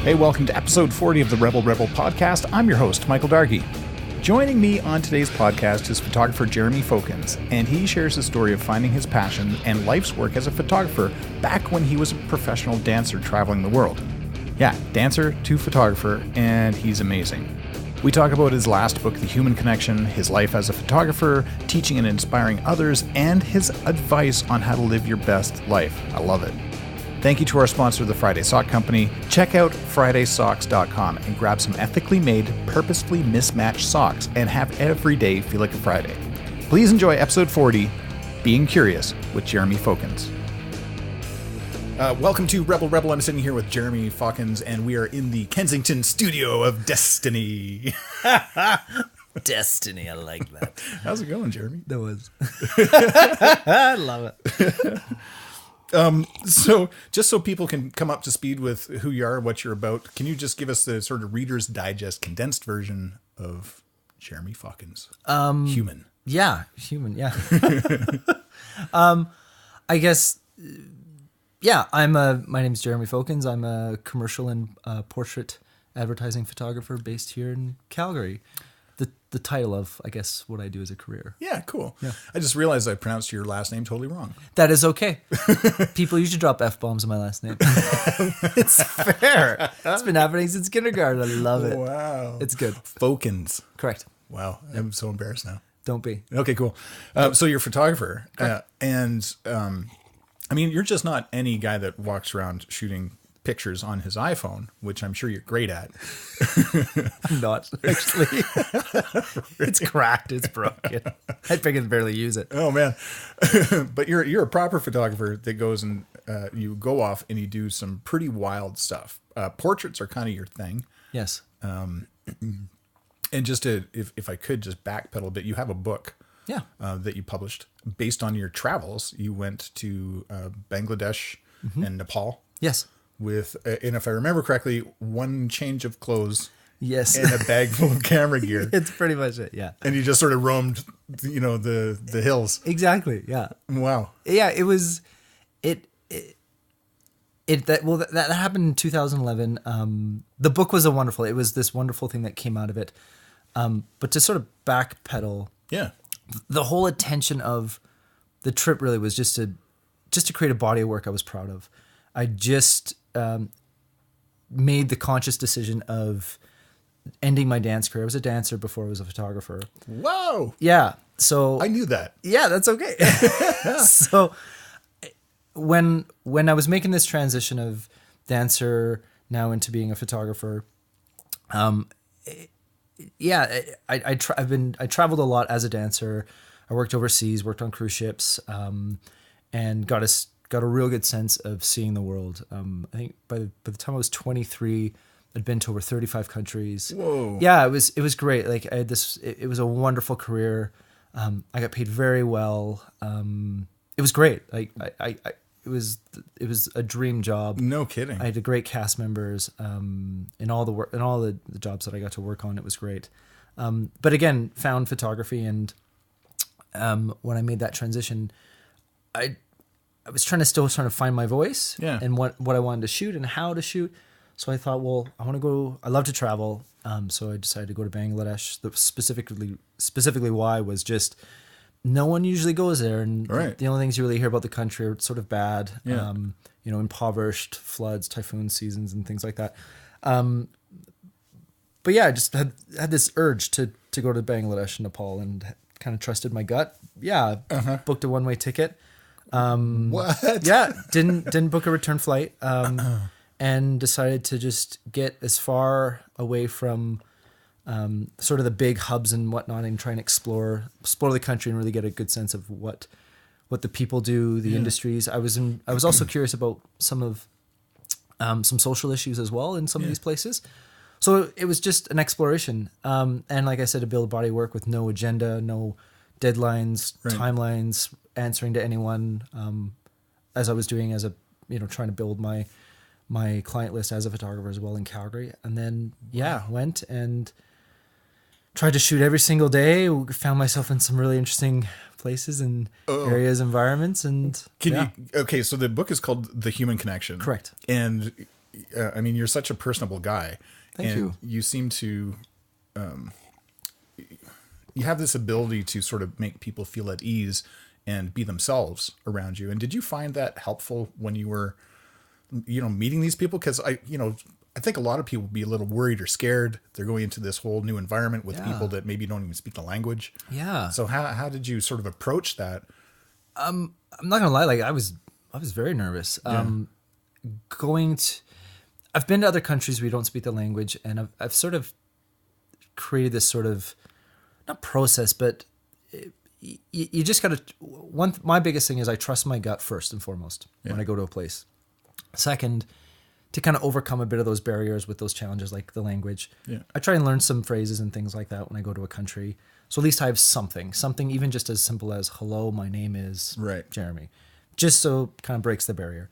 Hey, welcome to episode 40 of the Rebel podcast. I'm your host, Michael Dargy. Joining me on today's podcast is photographer Jeremy Fokins, and he shares the story of finding his passion and life's work as a photographer back when he was a professional dancer traveling the world. Yeah, dancer to photographer, and he's amazing. We talk about his last book, The Human Connection, his life as a photographer, teaching and inspiring others, and his advice on how to live your best life. I love it. Thank you to our sponsor, the Friday Sock Company. Check out FridaySocks.com and grab some ethically made, purposefully mismatched socks and have every day feel like a Friday. Please enjoy episode 40, Being Curious with Jeremy Fokins. Welcome to Rebel. I'm sitting here with Jeremy Fokins, and we are in the Kensington studio of Destiny. Destiny, I like that. How's it going, Jeremy? That was. I love it. So just so people can come up to speed with who you are, what you're about, can you just give us the sort of Reader's Digest condensed version of Jeremy Fokins? Human. Yeah, human. Yeah. I guess. Yeah, my name's Jeremy Fokins. I'm a commercial and portrait advertising photographer based here in Calgary. The title of, I guess, what I do as a career. Yeah, cool. Yeah. I just realized I pronounced your last name totally wrong. That is okay. People usually drop F-bombs in my last name. It's fair. It's been happening since kindergarten. I love it. Wow. It's good. Fokins. Correct. Wow. I'm so embarrassed now. Don't be. Okay, cool. So you're a photographer. And I mean, you're just not any guy that walks around shooting pictures on his iPhone, which I'm sure you're great at. I'm not, actually. It's cracked. It's broken. I can barely use it. Oh, man. But you're a proper photographer that goes and you go off and you do some pretty wild stuff. Portraits are kind of your thing. Yes. And just to, if I could just backpedal a bit, you have a book. Yeah. That you published based on your travels. You went to Bangladesh and Nepal. Yes. With, and if I remember correctly, one change of clothes. Yes. And a bag full of camera gear. It's pretty much it. Yeah. And you just sort of roamed, the hills. Exactly. Yeah. Wow. Yeah. It was, that happened in 2011. The book was it was this wonderful thing that came out of it. But to sort of backpedal. Yeah. The whole intention of the trip really was just to create a body of work I was proud of. I just made the conscious decision of ending my dance career. I was a dancer before I was a photographer. Whoa. Yeah. So I knew that. Yeah, that's okay. So when I was making this transition of dancer now into being a photographer, I traveled a lot as a dancer. I worked overseas, worked on cruise ships, and got a real good sense of seeing the world. I think by the time I was 23, I'd been to over 35 countries. Whoa. Yeah, it was great. Like I had this, it was a wonderful career. I got paid very well. It was great. Like it was a dream job. No kidding. I had great cast members, in all the work, in all the jobs that I got to work on. It was great. But again, found photography, and when I made that transition, I was still trying to find my voice. Yeah. And what I wanted to shoot and how to shoot. So I thought, well, I love to travel. So I decided to go to Bangladesh. Specifically why was just no one usually goes there. And right. The only things you really hear about the country are sort of bad, yeah. Impoverished, floods, typhoon seasons and things like that. But yeah, I just had this urge to go to Bangladesh and Nepal and kind of trusted my gut. Yeah. Booked a one-way ticket. What? Yeah, didn't book a return flight, and decided to just get as far away from sort of the big hubs and whatnot, and try and explore the country and really get a good sense of what the people do, the industries. I was also curious about some social issues as well in some of these places. So it was just an exploration, and like I said, to build body work with no agenda, no deadlines, timelines, answering to anyone, as I was doing trying to build my client list as a photographer as well in Calgary. And then, went and tried to shoot every single day. Found myself in some really interesting places and areas, environments. And okay, so the book is called The Human Connection. Correct. And I mean, you're such a personable guy. Thank you. You seem to, you have this ability to sort of make people feel at ease and be themselves around you. And did you find that helpful when you were, meeting these people? Because I think a lot of people would be a little worried or scared. They're going into this whole new environment with people that maybe don't even speak the language. Yeah. So how did you sort of approach that? I'm not gonna lie. Like I was very nervous. Yeah. I've been to other countries where you don't speak the language, and I've sort of created this sort of, not process, but you just gotta, my biggest thing is I trust my gut first and foremost when I go to a place. Second, to kind of overcome a bit of those barriers with those challenges like the language. Yeah. I try and learn some phrases and things like that when I go to a country. So at least I have something even just as simple as, hello, my name is Jeremy. Just so it kind of breaks the barrier.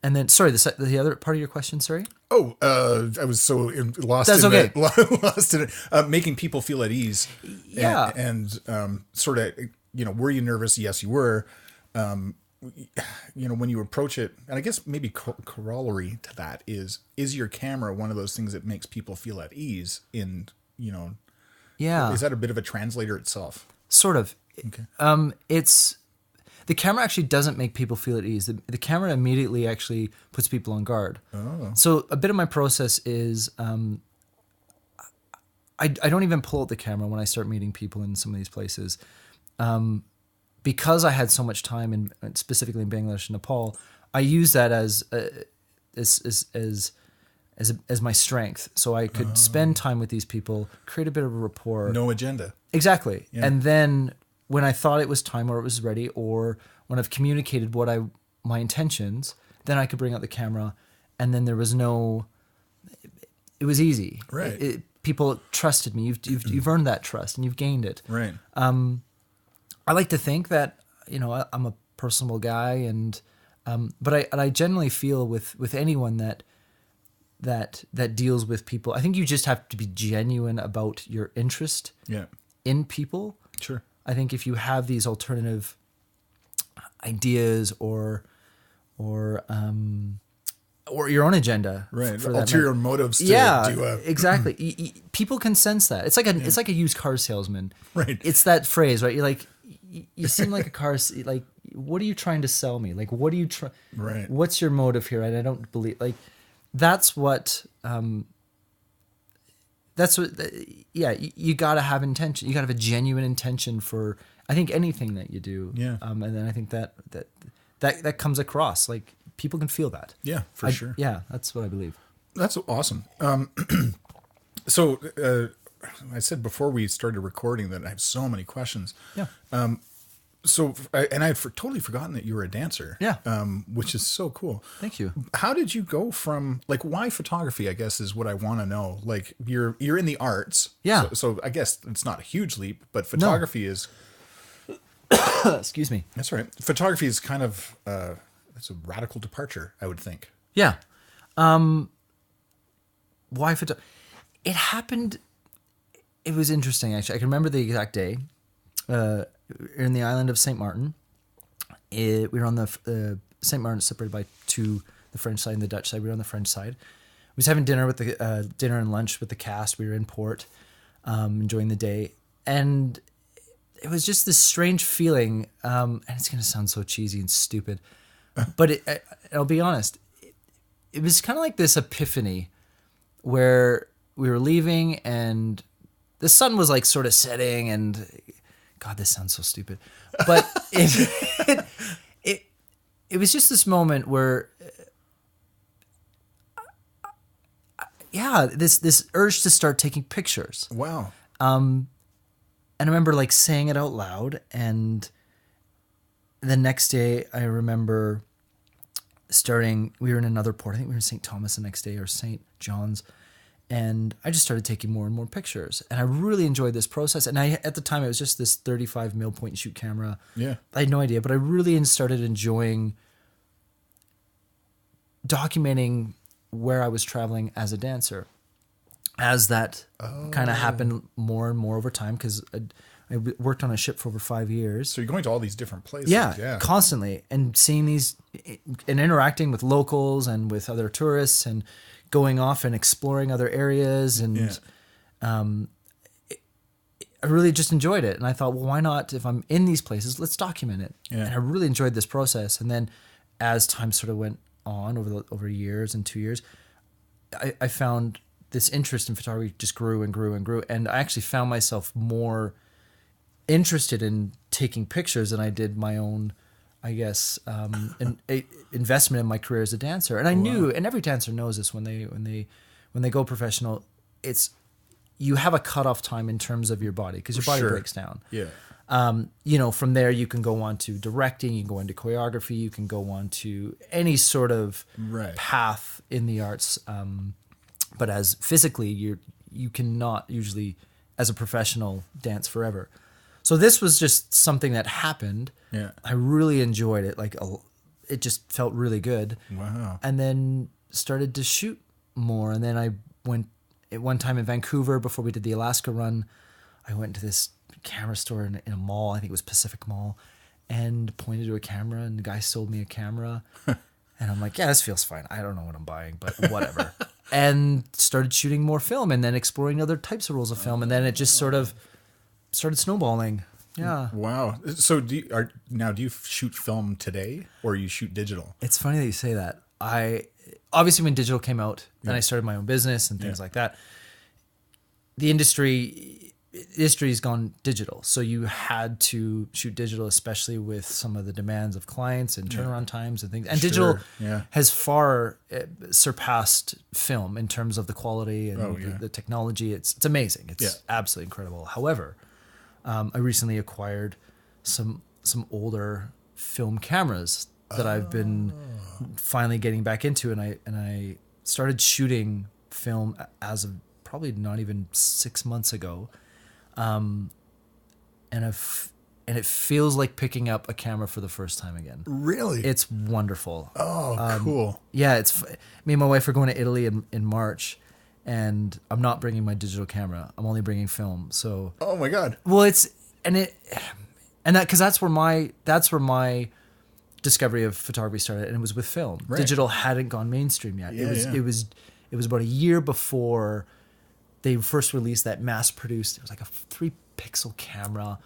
And then, sorry, the other part of your question, sorry? Oh, I was so lost. That's in okay. Lost in it. Making people feel at ease. Yeah. And sort of, were you nervous? Yes, you were. When you approach it, and I guess maybe corollary to that is your camera one of those things that makes people feel at ease in, is that a bit of a translator itself? Sort of. Okay. The camera actually doesn't make people feel at ease. The camera immediately actually puts people on guard. Oh. So a bit of my process is, I don't even pull out the camera when I start meeting people in some of these places. Because I had so much time specifically in Bangladesh and Nepal, I use that as my strength. So I could spend time with these people, create a bit of a rapport. No agenda. Exactly. Yeah. And then when I thought it was time or it was ready, or when I've communicated my intentions, then I could bring out the camera, and then there was it was easy. Right. People trusted me. You've earned that trust and you've gained it. Right. I like to think that, I'm a personable guy, and but I generally feel with anyone that deals with people, I think you just have to be genuine about your interest in people. Sure. I think if you have these alternative ideas or your own agenda, right? For ulterior motives. To exactly. People can sense that. It's like a used car salesman. Right. It's that phrase, right? You're like, you seem like a car. Like, what are you trying to sell me? Like, what are you trying? Right. What's your motive here? And I don't believe that's what. That's what. You got to have intention. You got to have a genuine intention for, I think, anything that you do. Yeah. And then I think that comes across. Like, people can feel that. Yeah, for sure. Yeah, that's what I believe. That's awesome. So I said before we started recording that I have so many questions. Yeah. And I had totally forgotten that you were a dancer. Yeah. Which is so cool. Thank you. How did you go from, why photography, I guess, is what I want to know. Like, you're in the arts. Yeah. So I guess it's not a huge leap, but photography is. Excuse me. That's right. Photography is kind of, it's a radical departure, I would think. Yeah. Why photography? It happened. It was interesting, actually. I can remember the exact day. In the island of St. Martin. We were on the St. Martin, separated by two, the French side and the Dutch side. We were on the French side. We was having dinner dinner and lunch with the cast. We were in port, enjoying the day, and it was just this strange feeling. And it's going to sound so cheesy and stupid, but I'll be honest. It was kind of like this epiphany, where we were leaving and the sun was sort of setting, and God, this sounds so stupid, but it was just this moment where, this urge to start taking pictures. Wow. And I remember saying it out loud, and the next day I remember we were in another port. I think we were in St. Thomas the next day, or St. John's. And I just started taking more and more pictures, and I really enjoyed this process. And at the time, it was just this 35 mil point and shoot camera. Yeah, I had no idea, but I really started enjoying documenting where I was traveling as a dancer. As that kind of happened more and more over time, because worked on a ship for over 5 years. So you're going to all these different places. Yeah, constantly, and seeing these and interacting with locals and with other tourists and going off and exploring other areas. And I really just enjoyed it. And I thought, well, why not, if I'm in these places, let's document it. Yeah. And I really enjoyed this process. And then as time sort of went on over years and 2 years, I found this interest in photography just grew and grew and grew. And I actually found myself more interested in taking pictures than I did my own, I guess, investment in my career as a dancer. And I knew, and every dancer knows this when they go professional, you have a cutoff time in terms of your body because your body breaks down. Yeah. From there you can go on to directing, you can go into choreography, you can go on to any sort of path in the arts. But as physically, you cannot usually, as a professional, dance forever. So this was just something that happened. Yeah. I really enjoyed it. It just felt really good. Wow. And then started to shoot more. And then I went at one time in Vancouver before we did the Alaska run. I went to this camera store in a mall. I think it was Pacific Mall, and pointed to a camera, and the guy sold me a camera. And I'm like, yeah, this feels fine. I don't know what I'm buying, but whatever. And started shooting more film and then exploring other types of rolls of film. And then it just sort of started snowballing. Yeah. Wow. So do you shoot film today, or you shoot digital? It's funny that you say that. Obviously when digital came out, then I started my own business and things like that. The industry's gone digital. So you had to shoot digital, especially with some of the demands of clients and turnaround times and things. And digital has far surpassed film in terms of the quality and the technology. It's amazing. It's absolutely incredible. However, I recently acquired some older film cameras that I've been finally getting back into, and I started shooting film as of probably not even 6 months ago, and it feels like picking up a camera for the first time again. Really? It's wonderful. Oh, cool. Yeah, me and my wife are going to Italy in March. And I'm not bringing my digital camera. I'm only bringing film. So. Oh my God. Well, because that's where my discovery of photography started, and it was with film. Right. Digital hadn't gone mainstream yet. Yeah, it was about a year before they first released that mass-produced. It was like a 3-pixel camera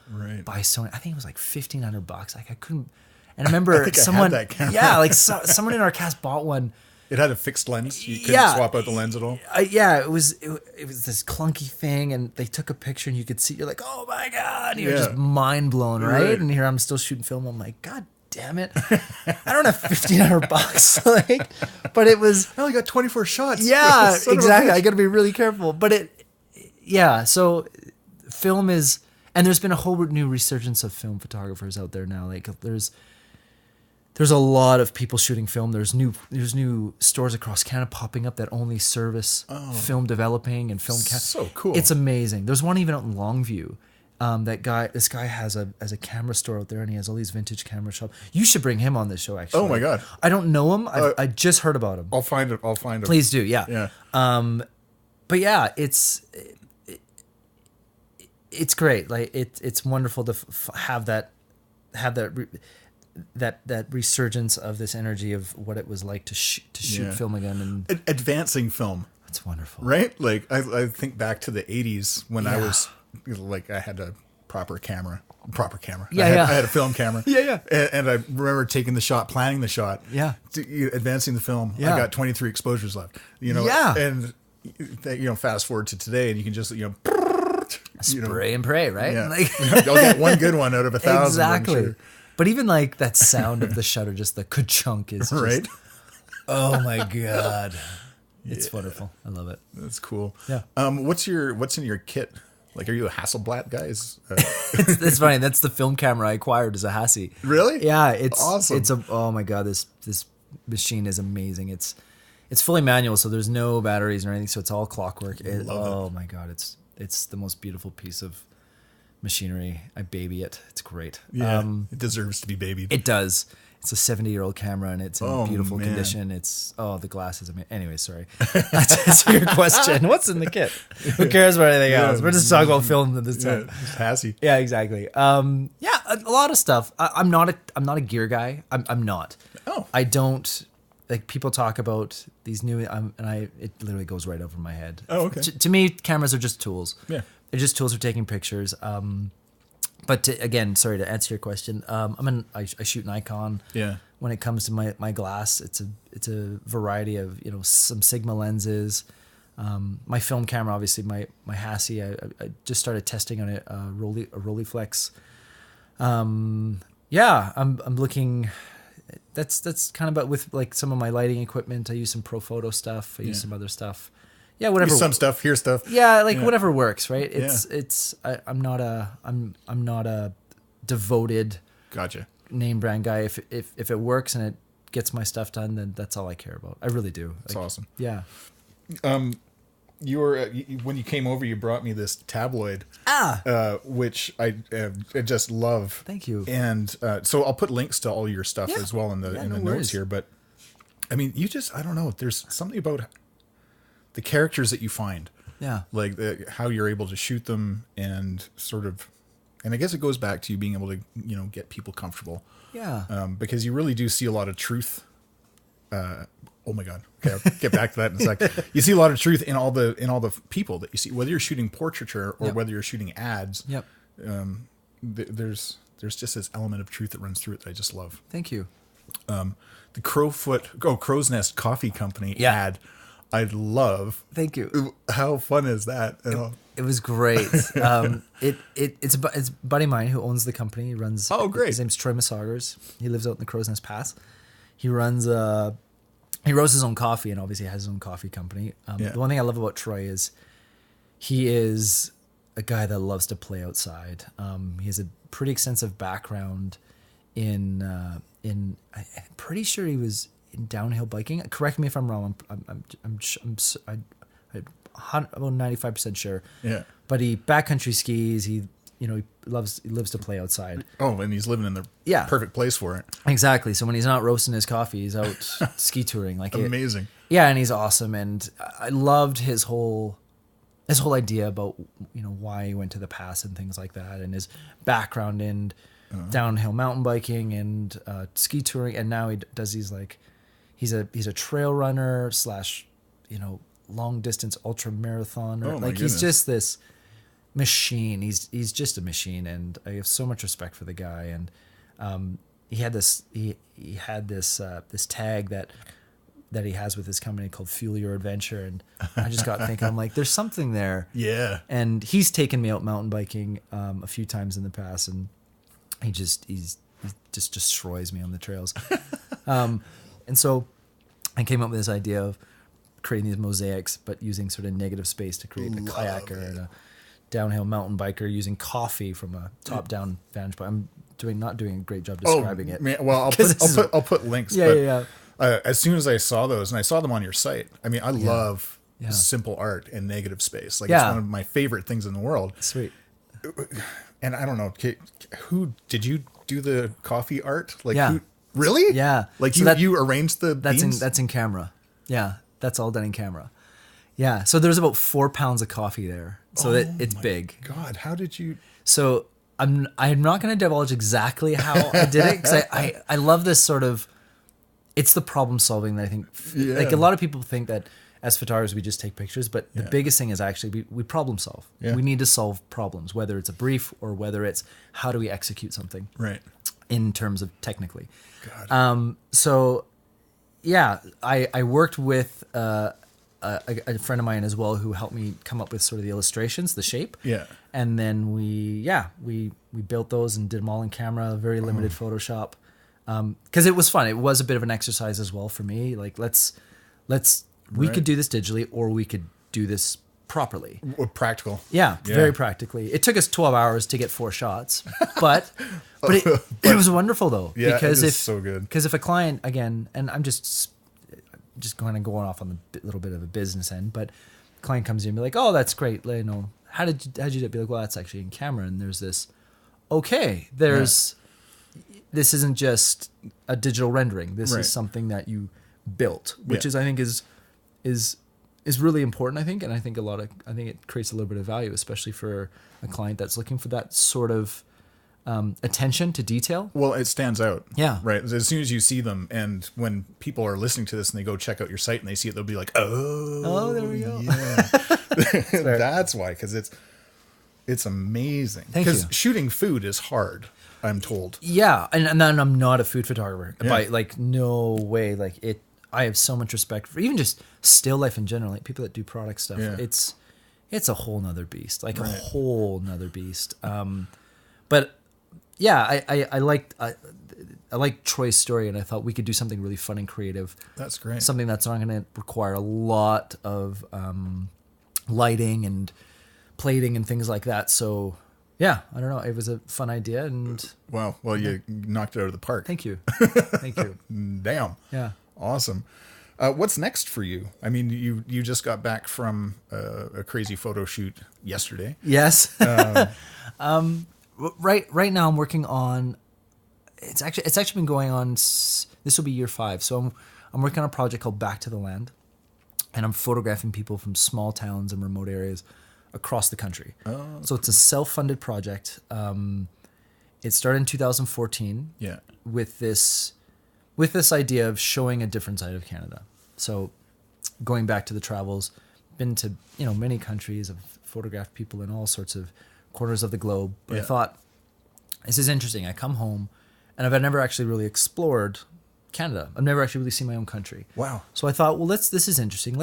by Sony. I think it was like $1,500. Like I couldn't. And I remember someone. I had that camera. Yeah, someone in our cast bought one. It had a fixed lens. You couldn't swap out the lens at all. It was this clunky thing, and they took a picture, and you could see. You're like, oh my God! And you're just mind blown, right? And here I'm still shooting film. I'm like, God damn it! I don't have $1,500, but it was. I only got 24 shots. Yeah, exactly. I got to be really careful, but So film is, and there's been a whole new resurgence of film photographers out there now. Like there's a lot of people shooting film. There's new stores across Canada popping up that only service film developing and film. So cool. It's amazing. There's one even out in Longview. This guy has a camera store out there, and he has all these vintage camera shops. You should bring him on this show. Actually. Oh my God. I don't know him. I just heard about him. I'll find him. Please do. Yeah. Yeah. But yeah, it's great. Like it's wonderful to have that resurgence of this energy of what it was like to shoot film again, and advancing film. It's wonderful, right? Like I think back to the 80s when I was like, I had a proper camera. I had a film camera. And I remember taking the shot, planning the shot. Advancing the film. I got 23 exposures left. And fast forward to today, and you can just spray and pray, right? Yeah. You'll get one good one out of 1,000. Exactly. I'm sure. But even like that sound of the shutter, just the ka-chunk is just, right. Oh my God. It's wonderful. I love it. That's cool. Yeah. What's in your kit? Like, are you a Hasselblad guy? It's funny. That's the film camera I acquired as a Hassie. Really? Yeah. It's awesome. Oh my God. This machine is amazing. It's fully manual, so there's no batteries or anything. So it's all clockwork. Oh my God. It's the most beautiful piece of machinery. I baby it. It's great. Yeah, it deserves to be babied. It does. It's a 70-year-old camera and it's in beautiful man. condition. The glass is amazing. Anyway, sorry. That's answer your question. What's in the kit? Who cares about anything else? We're just talking about film at this time. It's passy. Yeah, exactly. A lot of stuff. I'm not a gear guy. I'm not. Oh. I don't like people talk about these new it literally goes right over my head. Oh, okay. To me, cameras are just tools. Yeah. They're just tools for taking pictures. But again, sorry to answer your question. I shoot Nikon. Yeah. When it comes to my glass, it's a variety of some Sigma lenses. My film camera, obviously, my Hassie. I just started testing on it. A Rolleiflex. I'm looking. That's kind of about with like some of my lighting equipment. I use some Pro Photo stuff. I use some other stuff. Yeah, whatever. Some stuff, here stuff. Yeah, whatever works, right? I'm not a devoted Gotcha. name brand guy. If it works and it gets my stuff done, then that's all I care about. I really do. That's awesome. Yeah. You were when you came over, you brought me this tabloid, which I just love. Thank you. And so I'll put links to all your stuff as well in the notes worries. here. But I mean, I don't know. There's something about the characters that you find. Yeah. Like how you're able to shoot them and sort of, and I guess it goes back to you being able to get people comfortable. Yeah. Because you really do see a lot of truth. Oh my God. Okay, I'll get back to that in a sec. You see a lot of truth in all the people that you see, whether you're shooting portraiture or whether you're shooting ads. Yep. There's just this element of truth that runs through it that I just love. Thank you. The Crow's Nest Coffee Company ad, I love. Thank you. How fun is that? It was great. It's a buddy of mine who owns the company. He runs. Oh, great. His name's Troy Masagers. He lives out in the Crow's Nest Pass. He runs he roasts his own coffee and obviously has his own coffee company. The one thing I love about Troy is he is a guy that loves to play outside. He has a pretty extensive background in I'm pretty sure he was in downhill biking. Correct me if I'm wrong. I'm about 95% sure. Yeah. But he backcountry skis. He lives to play outside. Oh, and he's living in the perfect place for it. Exactly. So when he's not roasting his coffee, he's out ski touring. Amazing. And he's awesome. And I loved his whole idea about why he went to the pass and things like that, and his background in downhill mountain biking and ski touring. And now he does these he's a trail runner / long distance ultra marathoner. Oh my goodness. He's just this machine. He's just a machine, and I have so much respect for the guy. And he had this tag that he has with his company called Fuel Your Adventure, and I just got thinking, I'm like, there's something there. Yeah. And he's taken me out mountain biking a few times in the past, and he just destroys me on the trails. And so I came up with this idea of creating these mosaics, but using sort of negative space to create a kayaker and a downhill mountain biker using coffee from a top-down vantage point. I'm not doing a great job describing it. Man, well, I'll put links. Yeah. As soon as I saw those, and I saw them on your site, I mean, I love simple art and negative space. It's one of my favorite things in the world. Sweet. And I don't know, who did you do the coffee art? Who, really? Yeah. You arranged the beans? That's in camera. Yeah. That's all done in camera. Yeah. So there's about 4 pounds of coffee there. So it's big. God, how did you? So I'm not going to divulge exactly how I did it, because I love this sort of, it's the problem solving that I think, a lot of people think that as photographers we just take pictures, but the biggest thing is actually we problem solve. Yeah. We need to solve problems, whether it's a brief or whether it's how do we execute something. Right. In terms of technically. God. I worked with a friend of mine as well who helped me come up with sort of the illustrations, the shape. Yeah. And then we built those and did them all in camera, very limited Photoshop. Because it was fun. It was a bit of an exercise as well for me. We could do this digitally, or we could do this properly. Practical. Yeah, very practically. It took us 12 hours to get 4 shots, but it was wonderful though. Yeah, because it is so good. Because if a client, again, and I'm just kind of going off on the little bit of a business end, but a client comes in and be like, oh, that's great. how'd you do it? Be like, well, that's actually in camera, and there's this. Okay, there's this isn't just a digital rendering. This is something that you built, which is I think is really important. I think, and I think it creates a little bit of value, especially for a client that's looking for that sort of attention to detail. Well, it stands out. Yeah. Right. As soon as you see them, and when people are listening to this and they go check out your site and they see it, they'll be like, oh, there we go. Yeah. That's why, because it's amazing. Thank you. Because shooting food is hard, I'm told. Yeah, and then I'm not a food photographer. Yeah. By like no way. Like it, I have so much respect for even just still life in general. Like people that do product stuff. Yeah. It's a whole nother beast. Like a whole nother beast. But yeah, I liked Troy's story, and I thought we could do something really fun and creative. That's great. Something that's not going to require a lot of lighting and plating and things like that. So yeah, I don't know. It was a fun idea, and Wow. Well, you knocked it out of the park. thank you. Thank you. Damn. Yeah. Awesome. What's next for you? I mean, you just got back from a crazy photo shoot yesterday. Yes. Right now I'm working on. It's actually been going on. This will be year 5. So I'm working on a project called Back to the Land, and I'm photographing people from small towns and remote areas across the country. Oh. So it's a self-funded project. It started in 2014. Yeah. With this idea of showing a different side of Canada. So going back to the travels, been to many countries. I've photographed people in all sorts of corners of the globe. But I thought, this is interesting. I come home, and I've never actually really explored Canada. I've never actually really seen my own country. Wow. So I thought, well, this is interesting.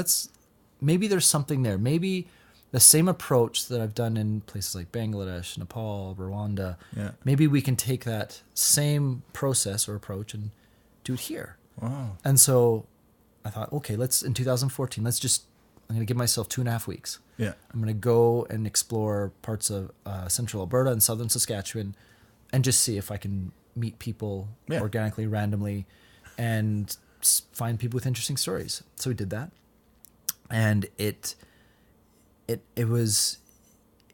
Maybe there's something there. Maybe the same approach that I've done in places like Bangladesh, Nepal, Rwanda. Yeah. Maybe we can take that same process or approach and do it here. Wow. And so I thought, okay, in 2014, I'm going to give myself 2.5 weeks. Yeah. I'm going to go and explore parts of central Alberta and southern Saskatchewan and just see if I can meet people organically, randomly, and find people with interesting stories. So we did that. And it was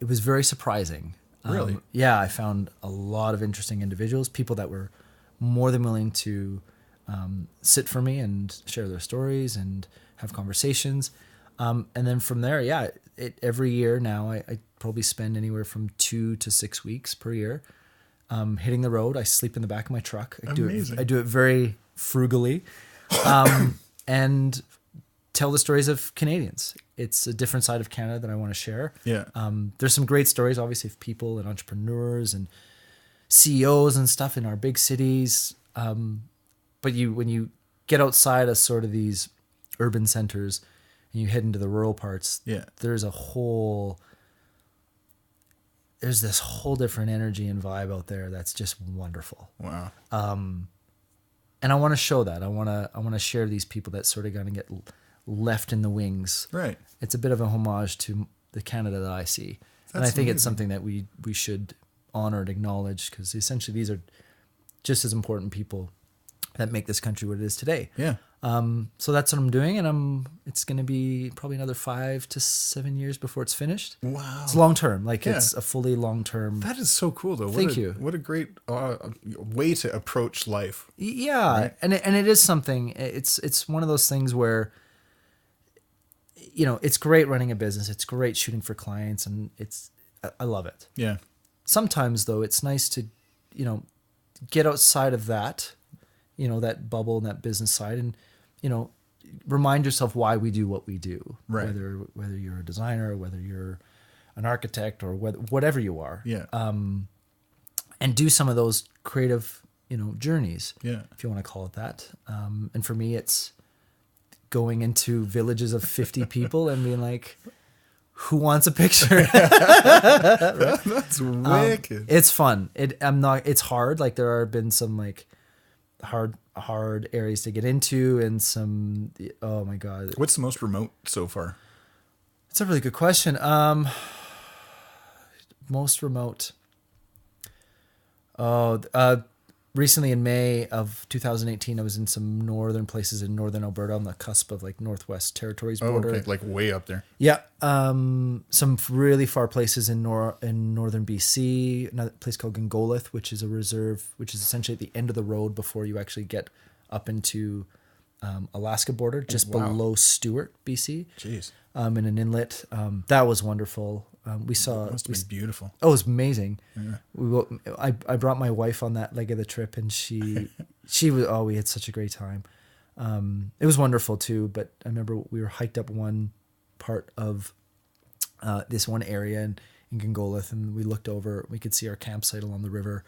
very surprising. Really? Yeah, I found a lot of interesting individuals, people that were more than willing to sit for me and share their stories and have conversations. And then from there, every year now I probably spend anywhere from 2 to 6 weeks per year hitting the road. I sleep in the back of my truck. I do it very frugally, and tell the stories of Canadians. It's a different side of Canada that I want to share. Yeah. There's some great stories, obviously, of people and entrepreneurs and CEOs and stuff in our big cities. But when you get outside of sort of these urban centers and you head into the rural parts, there's this whole different energy and vibe out there that's just wonderful. Wow. And I want to show that. I want to share these people that sort of going to get left in the wings. Right. It's a bit of a homage to the Canada that I see. And I think it's something that we should honor and acknowledge, because essentially these are just as important people that make this country what it is today. Yeah. So that's what I'm doing, and it's going to be probably another 5 to 7 years before it's finished. Wow. It's long term. It's a fully long term. That is so cool, though. Thank you. What a great way to approach life. Yeah. Right? And it is something, it's one of those things where, it's great running a business. It's great shooting for clients, and I love it. Yeah. Sometimes though, it's nice to, get outside of that, that bubble and that business side, and, remind yourself why we do what we do. Right. Whether you're a designer, whether you're an architect, or whatever you are. Yeah. And do some of those creative, journeys. Yeah. If you want to call it that. And for me, it's going into villages of 50 people and being like, who wants a picture? That's wicked. It's fun. It's hard. Like there have been some like hard areas to get into, and some, oh my God. What's the most remote so far? It's a really good question. Most remote. recently in May of 2018, I was in some northern places in northern Alberta on the cusp of like Northwest Territories border. Oh, okay. Like way up there. Yeah. Some really far places in northern BC, another place called Gingolith, which is a reserve, which is essentially at the end of the road before you actually get up into Alaska border, just below Stewart, BC. Jeez. In an inlet. That was wonderful. We saw. It must have been beautiful. Oh, it was amazing. Yeah. I brought my wife on that leg of the trip, and she was. Oh, we had such a great time. It was wonderful too. But I remember we were hiked up one part of this one area in Gingolith, and we looked over. We could see our campsite along the river.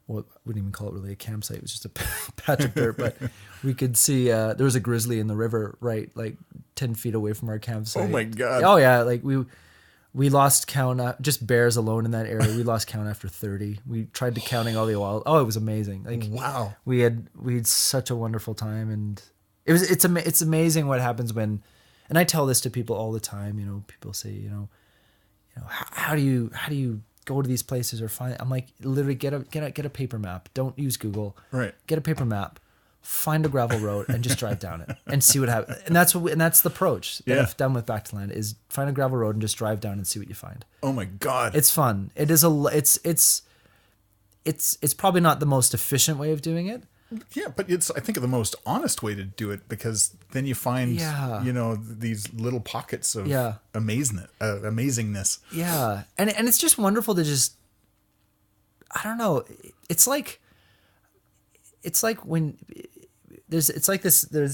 Well, I wouldn't even call it really a campsite. It was just a patch of dirt, but we could see there was a grizzly in the river, right, like 10 feet away from our campsite. Oh my God. Oh yeah, like we lost count. Just bears alone in that area. We lost count after 30. We tried to counting all the wild. Oh, it was amazing. Like wow. We had such a wonderful time, and it's amazing what happens when. And I tell this to people all the time. You know, people say, how do you go to these places or find. I'm like, literally get a paper map. Don't use Google. Right. Get a paper map. Find a gravel road and just drive down it and see what happens. And that's the approach that I've done with Back to Land is find a gravel road and just drive down and see what you find. Oh my God. It's fun. It is it's probably not the most efficient way of doing it. Yeah, but it's, I think, the most honest way to do it, because then you find, these little pockets of amazingness. Yeah. And it's just wonderful to just, I don't know. It's like when there's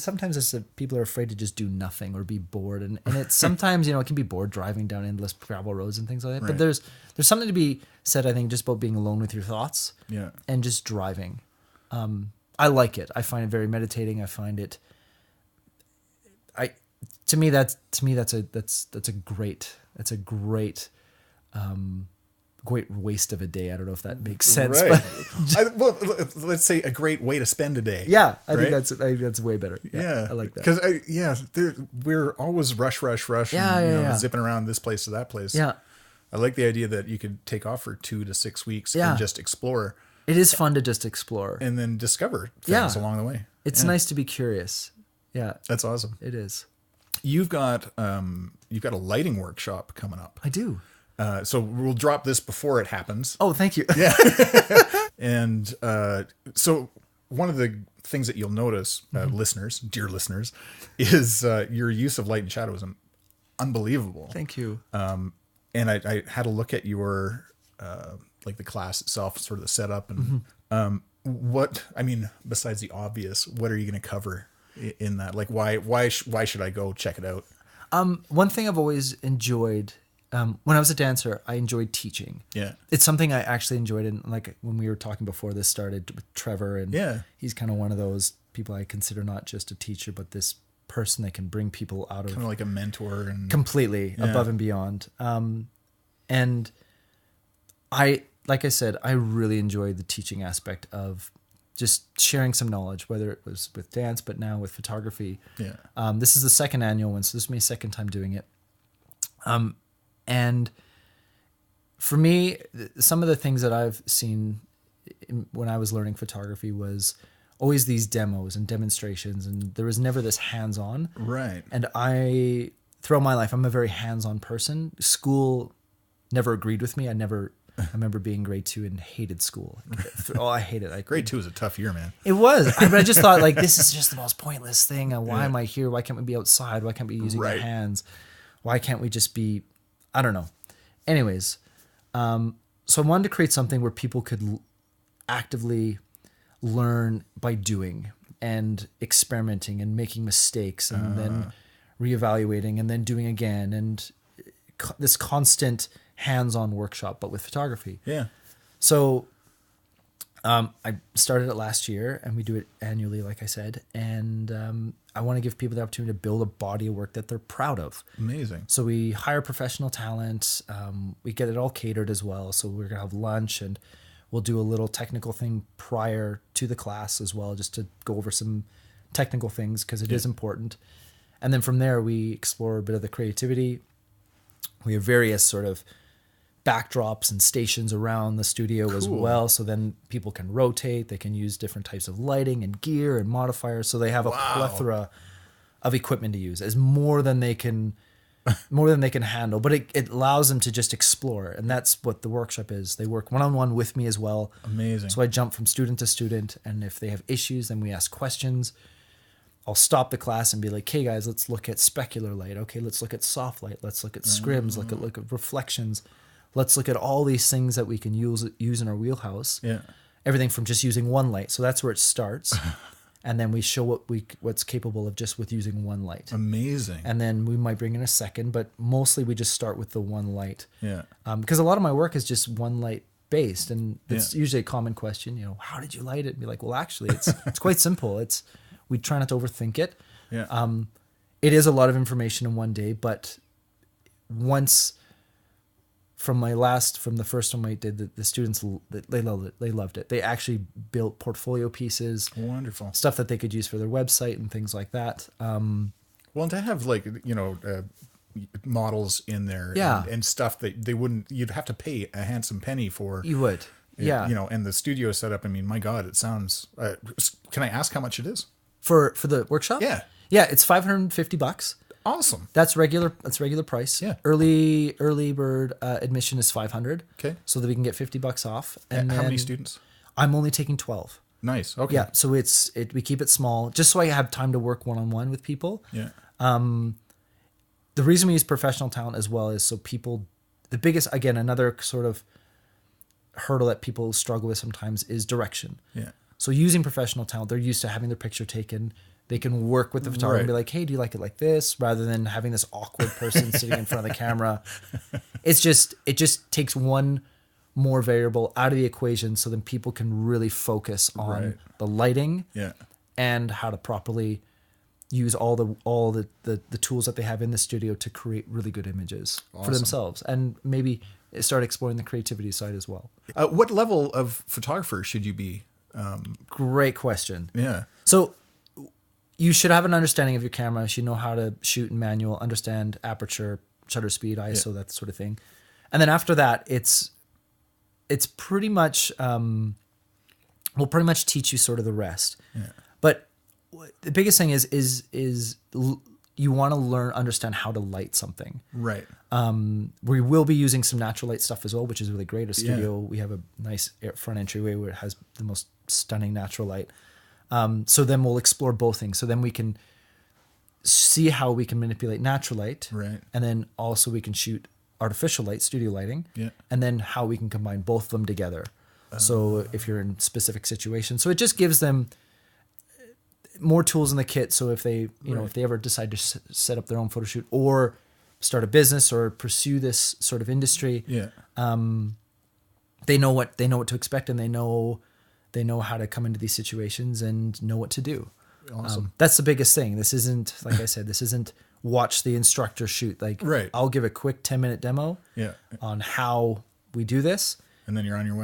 sometimes this, people are afraid to just do nothing or be bored. And it's sometimes, it can be bored driving down endless gravel roads and things like that. Right. But there's something to be said, I think, just about being alone with your thoughts and just driving. I like it. I find it very meditating. I find it. To me that's a great great waste of a day. I don't know if that makes sense. Right. But let's say a great way to spend a day. Yeah, I think that's way better. Yeah, I like that. Because we're always rush. And, zipping around this place to that place. Yeah, I like the idea that you could take off for 2 to 6 weeks and just explore. It is fun to just explore and then discover things along the way. It's nice to be curious. Yeah, that's awesome. It is. You've got a lighting workshop coming up. I do. So we'll drop this before it happens. Oh, thank you. Yeah. And so one of the things that you'll notice, dear listeners, is your use of light and shadow is unbelievable. Thank you. And I had a look at your like the class itself, sort of the setup, and besides the obvious, what are you going to cover in that? Like, why should I go check it out? One thing I've always enjoyed. When I was a dancer, I enjoyed teaching. Yeah. It's something I actually enjoyed. And like when we were talking before this started with Trevor, and he's kind of one of those people I consider not just a teacher, but this person that can bring people out of. Kind of like a mentor. And completely above and beyond. And like I said, I really enjoyed the teaching aspect of just sharing some knowledge, whether it was with dance, but now with photography. Yeah. This is the second annual one, so this is my second time doing it. And for me, some of the things that I've seen when I was learning photography was always these demos and demonstrations, and there was never this hands-on. Right. And throughout my life, I'm a very hands-on person. School never agreed with me. I remember being grade 2 and hated school. Oh, I hated it. Grade 2 was a tough year, man. It was. But I just thought, like, this is just the most pointless thing. Why am I here? Why can't we be outside? Why can't we be using our hands? Why can't we just be... I don't know. Anyways, so I wanted to create something where people could actively learn by doing and experimenting and making mistakes and then reevaluating and then doing again, and this constant hands-on workshop, but with photography. Yeah. So I started it last year, and we do it annually, like I said, and I want to give people the opportunity to build a body of work that they're proud of. Amazing. So we hire professional talent. We get it all catered as well. So we're going to have lunch, and we'll do a little technical thing prior to the class as well, just to go over some technical things, because it is important. And then from there, we explore a bit of the creativity. We have various sort of backdrops and stations around the studio as well. So then people can rotate. They can use different types of lighting and gear and modifiers. So they have a plethora of equipment to use. It's more than they can handle, but it allows them to just explore. And that's what the workshop is. They work one-on-one with me as well. Amazing. So I jump from student to student, and if they have issues, then we ask questions. I'll stop the class and be like, hey guys, let's look at specular light. Okay, let's look at soft light. Let's look at scrims. Look at reflections. Let's look at all these things that we can use in our wheelhouse. Yeah. Everything from just using one light. So that's where it starts. And then we show what's capable of just with using one light. Amazing. And then we might bring in a second, but mostly we just start with the one light. Yeah. Because a lot of my work is just one light based, and it's usually a common question. How did you light it? And be like, well, actually, it's quite simple. We try not to overthink it. Yeah. It is a lot of information in one day, but once from the first one I did, the students, they loved it. They loved it. They actually built portfolio pieces. Wonderful. Stuff that they could use for their website and things like that. Well, and to have models in there and stuff that you'd have to pay a handsome penny for. You would. Yeah. And the studio setup, I mean, my God, it sounds, can I ask how much it is? For the workshop? Yeah. Yeah, it's $550. Awesome. That's regular price. Yeah. Early bird admission is $500. Okay. So that we can get $50 off. And how many students? I'm only taking 12. Nice. Okay. Yeah. So we keep it small just so I have time to work one-on-one with people. Yeah. The reason we use professional talent as well is so people, another sort of hurdle that people struggle with sometimes is direction. Yeah. So using professional talent, they're used to having their picture taken. They can work with the photographer and be like, hey, do you like it like this? Rather than having this awkward person sitting in front of the camera. It just takes one more variable out of the equation so then people can really focus on the lighting and how to properly use all the tools that they have in the studio to create really good images for themselves and maybe start exploring the creativity side as well. What level of photographer should you be? Great question. Yeah. So you should have an understanding of your camera. You should know how to shoot in manual, understand aperture, shutter speed, ISO, that sort of thing. And then after that, it's pretty much, we'll pretty much teach you sort of the rest. Yeah. But the biggest thing is you want to understand how to light something. Right. We will be using some natural light stuff as well, which is really great. A studio, we have a nice front entryway where it has the most stunning natural light. So then we'll explore both things. So then we can see how we can manipulate natural light. Right. And then also we can shoot artificial light, studio lighting. Yeah. And then how we can combine both of them together. So if you're in specific situations. So it just gives them more tools in the kit. So if they, if they ever decide to set up their own photo shoot or start a business or pursue this sort of industry, they know what to expect, and they know how to come into these situations and know what to do. Awesome. That's the biggest thing. This isn't, like I said, this isn't watch the instructor shoot. Like, I'll give a quick 10-minute demo on how we do this. And then you're on your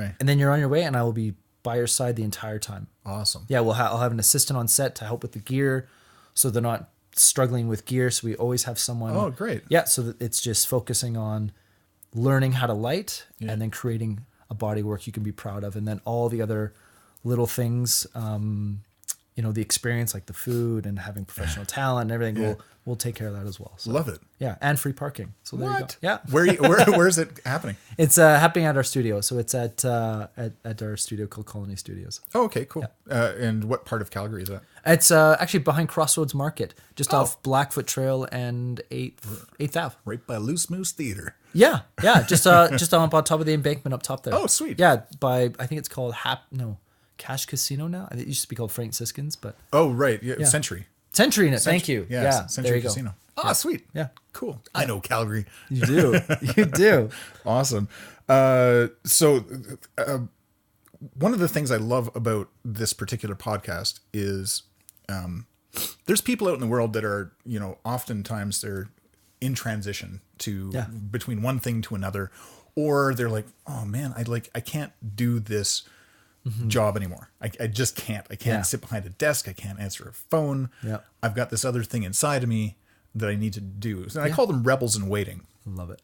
way. And I will be by your side the entire time. Awesome. Yeah, I'll have an assistant on set to help with the gear, so they're not struggling with gear. So we always have someone. Oh, great. Yeah, so that it's just focusing on learning how to light and then creating a body work you can be proud of, and then all the other little things, the experience like the food and having professional talent and everything. We'll take care of that as well. So, love it. Yeah, and free parking. So there you go. Yeah. Where is it happening? It's happening at our studio. So it's at our studio called Colony Studios. Oh, okay, cool. Yeah. And what part of Calgary is that? It's actually behind Crossroads Market, just off Blackfoot Trail and 8th Ave. Right by Loose Moose Theater. Yeah, just on top of the embankment up top there. Oh, sweet. Yeah, I think it's called Cash Casino now. It used to be called Frank Siskin's, but oh right, Century in it. Thank you. Yeah, Century there you Casino. Go. Ah, sweet. Yeah, cool. I know Calgary. You do. You do. Awesome. So one of the things I love about this particular podcast is there's people out in the world that are, oftentimes they're in transition to between one thing to another, or they're like, oh man, I can't do this job anymore. I just can't. I can't sit behind a desk. I can't answer a phone. Yeah. I've got this other thing inside of me that I need to do. So I call them rebels in waiting. Love it.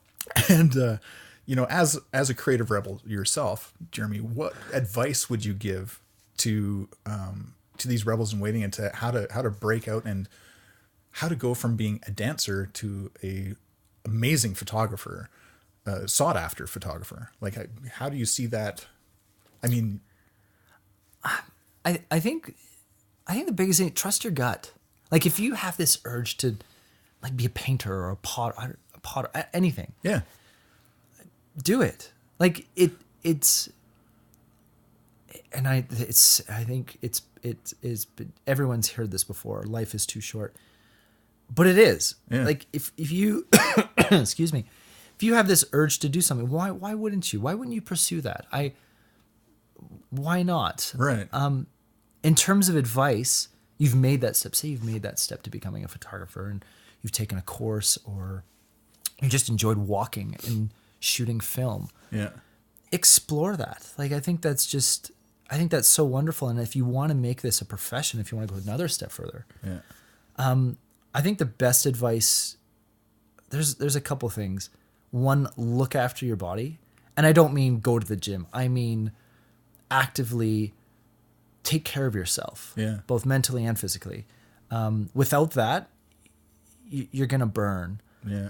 And as a creative rebel yourself, Jeremy, what advice would you give to these rebels in waiting, and to how to break out and how to go from being a dancer to a amazing photographer, sought after photographer? Like, how do you see that? I mean, I think the biggest thing, trust your gut. Like, if you have this urge to like be a painter or a potter, anything, yeah, do it. Like it's, and I think it is, everyone's heard this before. Life is too short, but it is. Yeah. Like if you, excuse me, if you have this urge to do something, why wouldn't you? Why wouldn't you pursue that? Why not? Right. In terms of advice, you've made that step. Say you've made that step to becoming a photographer, and you've taken a course, or you just enjoyed walking and shooting film. Yeah. Explore that. Like, I think that's so wonderful. And if you want to make this a profession, if you want to go another step further, Yeah. I think the best advice, there's a couple things. One, look after your body. And I don't mean go to the gym. I mean actively take care of yourself, Yeah. both mentally and physically. Without that, you're going to burn. Yeah.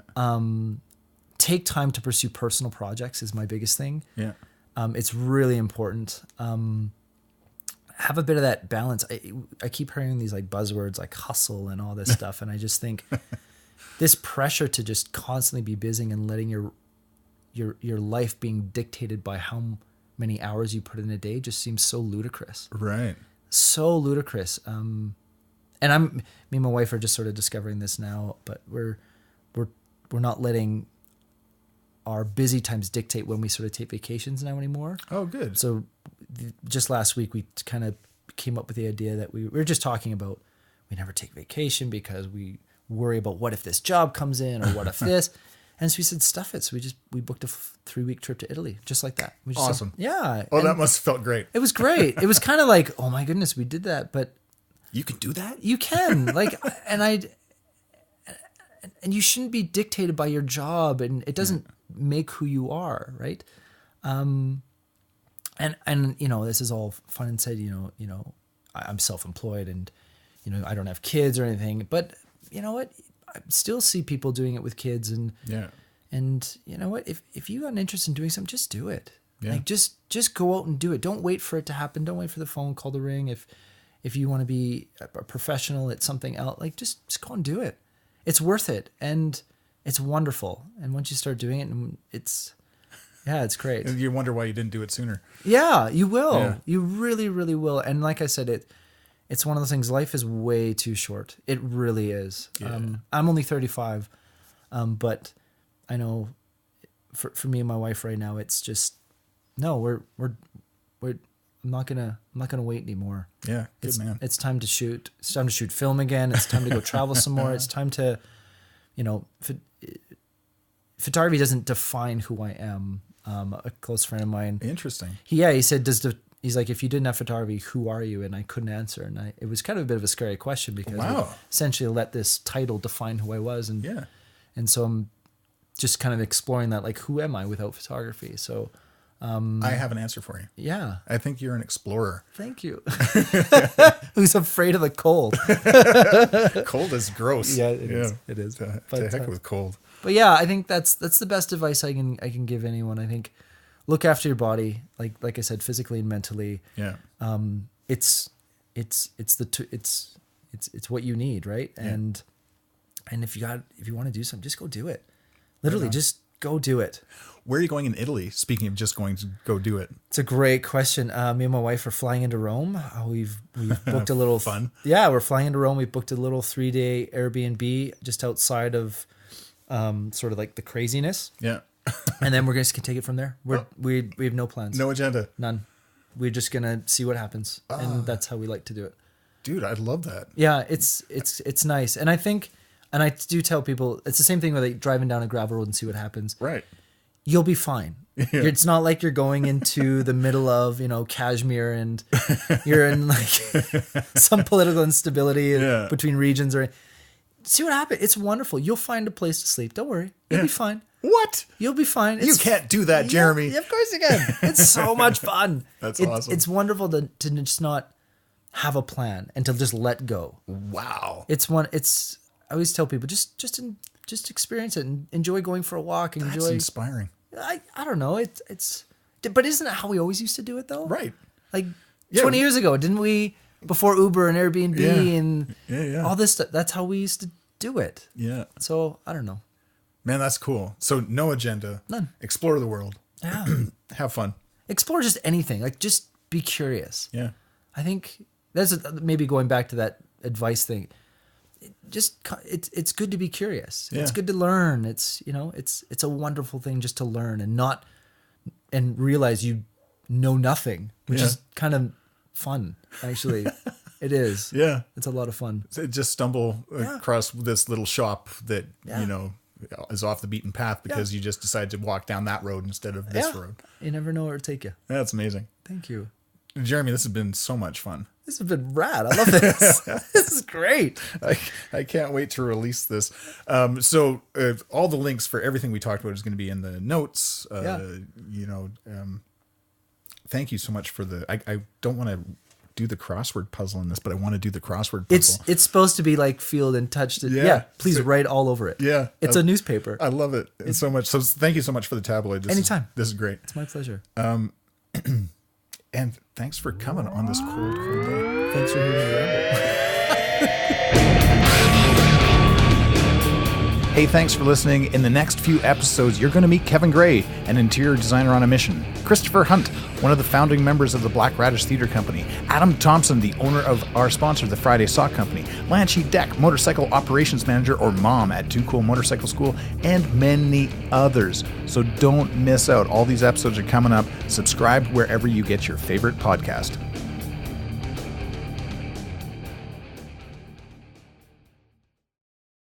Take time to pursue personal projects is my biggest thing. Yeah. It's really important. Have a bit of that balance. I keep hearing these like buzzwords like hustle and all this stuff. And I just think this pressure to just constantly be busy and letting your life being dictated by how many hours you put in a day just seems so ludicrous. Right. So ludicrous. And me and my wife are just sort of discovering this now, but we're not letting our busy times dictate when we sort of take vacations now anymore. Oh, good. So just last week, we kind of came up with the idea that we were just talking about, we never take vacation because we worry about what if this job comes in, or what if this. And so we said, stuff it. So we booked a 3-week trip to Italy, just like that. We just Awesome. yeah. Oh, And that must have felt great. it was great. It was kind of like, oh my goodness, we did that. But You can do that? you can, like, and you shouldn't be dictated by your job, and it doesn't make who you are, right? And this is all fun and said, I'm self-employed, and I don't have kids or anything, but you know what? I still see people doing it with kids, and Yeah. and you know what? If you got an interest in doing something, just do it. Yeah. Like just go out and do it. Don't wait for it to happen. Don't wait for the phone call to ring. If you want to be a professional at something else, like just go and do it. It's worth it, and it's wonderful. And once you start doing it, it's great. You wonder why you didn't do it sooner. Yeah, you will. Yeah. You really, really will. And like I said, it's one of those things. Life is way too short. It really is. Yeah. I'm only 35, but I know for me and my wife right now, it's just no. We're I'm not gonna wait anymore. Yeah, good man. It's time to shoot. It's time to shoot film again. It's time to go travel some more. It's time to, photography doesn't define who I am. A close friend of mine. Interesting. He said, he's like, if you didn't have photography, who are you? And I couldn't answer. And it was kind of a bit of a scary question, because I essentially let this title define who I was. And Yeah. and so I'm just kind of exploring that, like, who am I without photography? So I have an answer for you. yeah. I think you're an explorer. Thank you. Who's afraid of the cold? Cold is gross. Yeah, it is. It is. To But, heck with cold. But yeah, I think that's the best advice I can give anyone. I think look after your body, like I said, physically and mentally. Yeah. It's what you need, right? Yeah. And if you want to do something, just go do it. Literally, just go do it. Where are you going in Italy? Speaking of just going to go do it. It's a great question. Me and my wife are flying into Rome. We've booked a little Fun. Yeah, we're flying into Rome. We booked a little 3-day Airbnb just outside of sort of like the craziness. Yeah. And then we're just gonna take it from there. We have no plans. No agenda. None. We're just gonna see what happens, and that's how we like to do it. Dude, I love that. Yeah, it's nice, and I think, and I do tell people, it's the same thing with like driving down a gravel road and see what happens. Right. You'll be fine. Yeah. It's not like you're going into the middle of Kashmir and you're in like some political instability between regions, or see what happens. It's wonderful. You'll find a place to sleep. Don't worry, you'll be fine. What? You'll be fine. You can't do that, Jeremy. Yeah, of course you can. It's so much fun. That's awesome. It's wonderful to just not have a plan and to just let go. Wow. I always tell people just experience it and enjoy going for a walk and That's enjoy. inspiring. I don't know. But isn't that how we always used to do it though? Right. Like 20 years ago, didn't we? Before Uber and Airbnb and all this stuff. That's how we used to do it. Yeah. So I don't know. Man, that's cool. So no agenda. None. Explore the world. Yeah. Have fun. Explore just anything. Like just be curious. Yeah. I think that's maybe going back to that advice thing. It's good to be curious. Yeah. It's good to learn. It's a wonderful thing just to learn and realize you know nothing, which is kind of fun. Actually, it is. Yeah. It's a lot of fun. So just stumble across this little shop that is off the beaten path because you just decided to walk down that road instead of this road. You never know where it'll take you. That's amazing. Thank you. Jeremy, this has been so much fun. This has been rad. I love this. This is great. I can't wait to release this. So all the links for everything we talked about is going to be in the notes. Thank you so much for I don't want to do the crossword puzzle in this, but I want to do the crossword puzzle. It's supposed to be like field and touched. Please write all over it. Yeah. It's a newspaper. I love it so much. So thank you so much for the tabloid. Anytime. This is great. It's my pleasure. And thanks for coming on this cold day. Thanks for hearing me ramble. Hey, thanks for listening. In the next few episodes, you're going to meet Kevin Gray, an interior designer on a mission, Christopher Hunt, one of the founding members of the Black Radish Theatre Company, Adam Thompson, the owner of our sponsor, the Friday Sock Company, Lanchi Deck, motorcycle operations manager or mom at Too Cool Motorcycle School, and many others. So don't miss out. All these episodes are coming up. Subscribe wherever you get your favorite podcast.